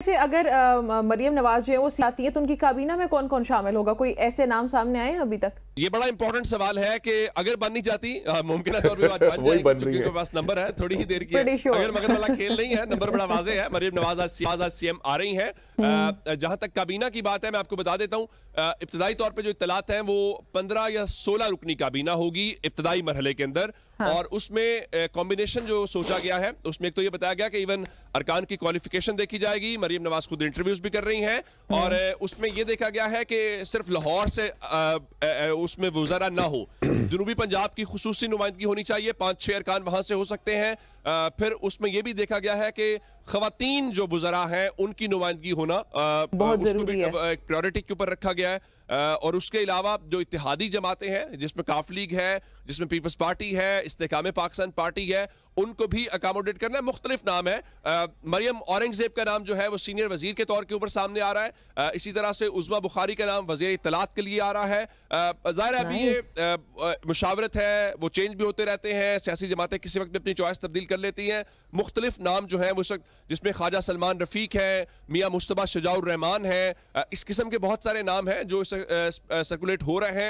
से अगर मरियम नवाज जो है वो आती है तो उनकी काबीना में कौन कौन शामिल होगा? कोई ऐसे नाम सामने आए अभी तक? ये बड़ा इंपॉर्टेंट सवाल है कि अगर बन नहीं जाती मुमकिन है तौर पे बन जाएगी क्योंकि उनके पास नंबर है, थोड़ी ही देर की है। अगर मगर वाला खेल नहीं है, नंबर बड़ा वाज़ेह है। मरियम नवाज आज सीएम आ रही हैं। जहां तक काबीना की बात है, मैं आपको बता देता हूं, इब्तदाई तौर पे जो इत्तलात हैं वो 15 या 16 रुकनी काबीना होगी इब्तदाई मरहले के अंदर। हाँ। और उसमें कॉम्बिनेशन जो सोचा गया है उसमें एक तो ये बताया गया कि इवन अरकान की क्वालिफिकेशन देखी जाएगी। मरियम नवाज खुद इंटरव्यूज भी कर रही हैं और उसमें ये देखा गया है कि सिर्फ लाहौर से उसमें वज़रा ना हो, जनूबी पंजाब की खुसूसी नुमाइंदगी होनी चाहिए, 5-6 अरकान वहां से हो सकते हैं। फिर उसमें यह भी देखा गया है कि खवातीन जो वज़रा हैं उनकी नुमाइंदगी होना उसको भी एक प्रायोरिटी के ऊपर रखा गया है। और उसके अलावा जो इत्तेहादी जमातें हैं जिसमें काफ लीग है, जिसमें पीपल्स पार्टी है, इस्तेकाम पाकिस्तान पार्टी है, उनको भी अकोमोडेट करना है। मुख्तलिफ नाम है। मरियम औरंगजेब का नाम जो है वो सीनियर वजीर के तौर के ऊपर सामने आ रहा है। इसी तरह से उज़मा बुखारी का नाम वज़ीर इत्तलात के लिए आ रहा है। ज़ाहिर है अभी ये मुशावरत है, वो चेंज भी होते रहते हैं। सियासी जमातें किसी वक्त अपनी चॉइस तब्दील कर लेती हैं। मुख्तलिफ नाम जो है वो जिसमें ख्वाजा सलमान रफ़ीक है, मियाँ मुस्तफ़ा शजाउर रहमान है, इस किस्म के बहुत सारे नाम हैं जो सर्कुलेट हो रहे हैं।